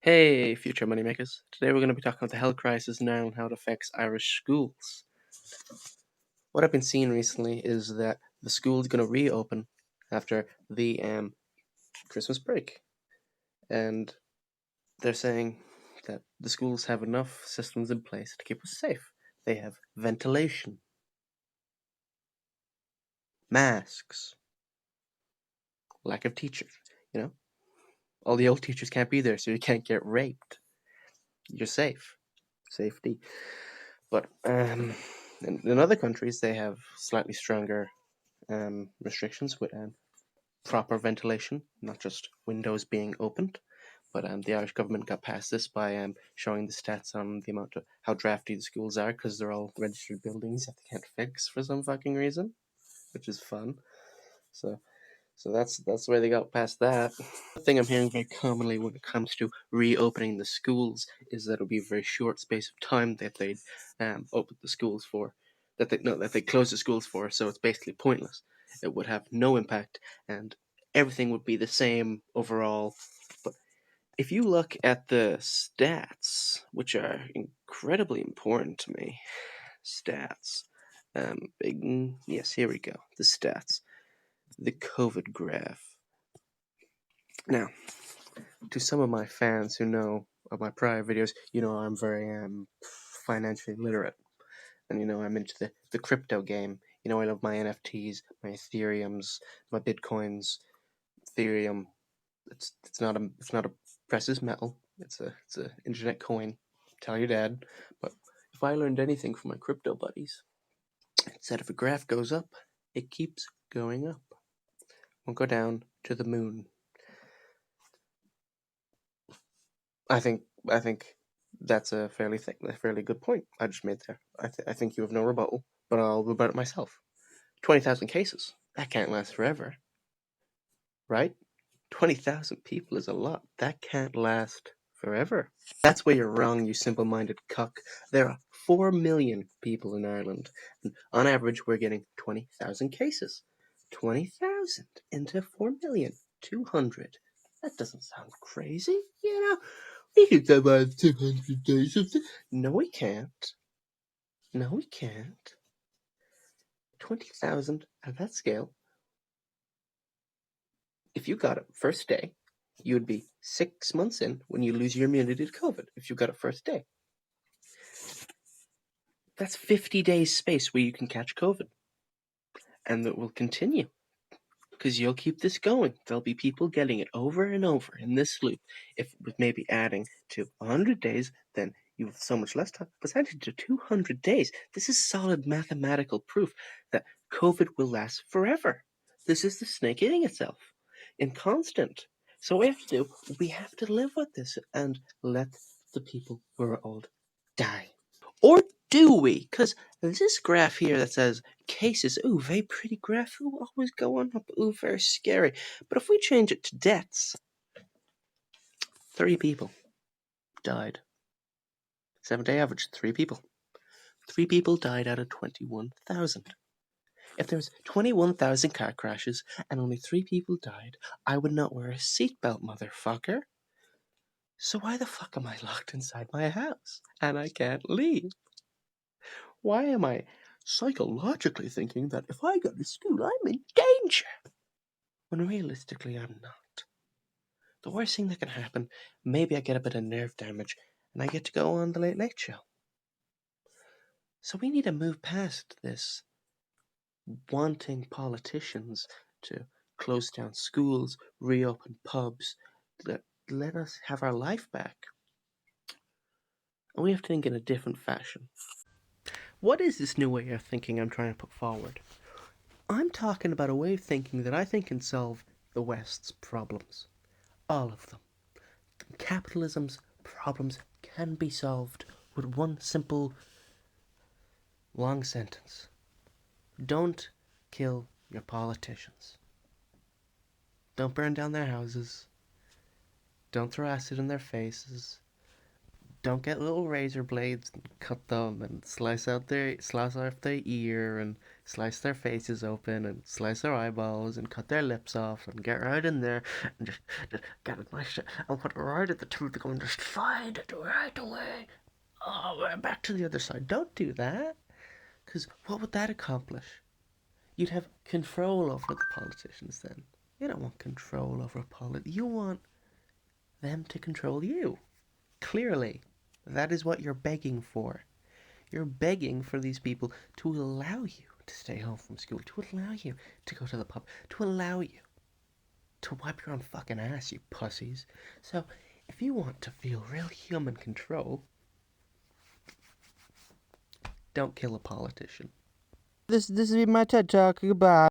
Hey, future moneymakers. Today we're going to be talking about the health crisis now and how it affects Irish schools. What I've been seeing recently is that the school's going to reopen after the Christmas break. And they're saying that the schools have enough systems in place to keep us safe. They have ventilation, masks, lack of teachers, you know? All the old teachers can't be there, so you can't get raped. You're safe. Safety. But in other countries, they have slightly stronger restrictions with proper ventilation, not just windows being opened. But the Irish government got past this by showing the stats on the amount of how drafty the schools are because they're all registered buildings that they can't fix for some fucking reason, which is fun. So that's where they got past that. The thing I'm hearing very commonly when it comes to reopening the schools is that it'll be a very short space of time that they'd open the schools for, that they close the schools for. So it's basically pointless. It would have no impact, and everything would be the same overall. But if you look at the stats, which are incredibly important to me, stats. Yes, here we go. The stats. The COVID graph. Now, to some of my fans who know of my prior videos, I'm very financially literate, and I'm into the crypto game. I love my NFTs, my Ethereums, my Bitcoins. Ethereum, it's not a precious metal. It's a internet coin. Tell your dad. But if I learned anything from my crypto buddies, it's that if a graph goes up, it keeps going up. Won't go down to the moon. I think that's a fairly good point I just made there. I think you have no rebuttal, but I'll rebut it myself. 20,000 cases. That can't last forever, right? 20,000 people is a lot. That can't last forever. That's where you're wrong, you simple-minded cuck. There are 4 million people in Ireland, and on average, we're getting 20,000 cases. 20,000 into 4 million. 200. That doesn't sound crazy, We can survive 200 days of this. No, we can't. No, we can't. 20,000 at that scale. If you got it first day, you would be 6 months in when you lose your immunity to COVID. If you got it first day, that's 50 days space where you can catch COVID, and that will continue because you'll keep this going. There'll be people getting it over and over in this loop. If with maybe adding to 100 days, then you have so much less time. But adding to 200 days, this is solid mathematical proof that COVID will last forever. This is the snake eating itself in constant. So what we have to do, we have to live with this and let the people who are old die. Or do we? Because this graph here that says cases, ooh, very pretty graph, ooh, always going up, ooh, very scary. But if we change it to deaths, 3 people died. 7-day average, 3 people. 3 people died out of 21,000. If there was 21,000 car crashes and only 3 people died, I would not wear a seatbelt, motherfucker. So why the fuck am I locked inside my house and I can't leave? Why am I psychologically thinking that if I go to school, I'm in danger? When realistically, I'm not. The worst thing that can happen, maybe I get a bit of nerve damage and I get to go on the Late Late Show. So we need to move past this wanting politicians to close down schools, reopen pubs, let us have our life back. And we have to think in a different fashion. What is this new way of thinking I'm trying to put forward? I'm talking about a way of thinking that I think can solve the West's problems. All of them. Capitalism's problems can be solved with one simple, long sentence. Don't kill your politicians. Don't burn down their houses. Don't throw acid in their faces. Don't get little razor blades and cut them and slice off their ear and slice their faces open and slice their eyeballs and cut their lips off and get right in there and just get a nice and put it right at the tooth and just slide it right away. Oh, right back to the other side. Don't do that, because what would that accomplish? You'd have control over the politicians then. You don't want control over you want them to control you. Clearly, that is what you're begging for. You're begging for these people to allow you to stay home from school, to allow you to go to the pub, to allow you to wipe your own fucking ass, you pussies. So, if you want to feel real human control, don't kill a politician. This has been my TED Talk. Goodbye.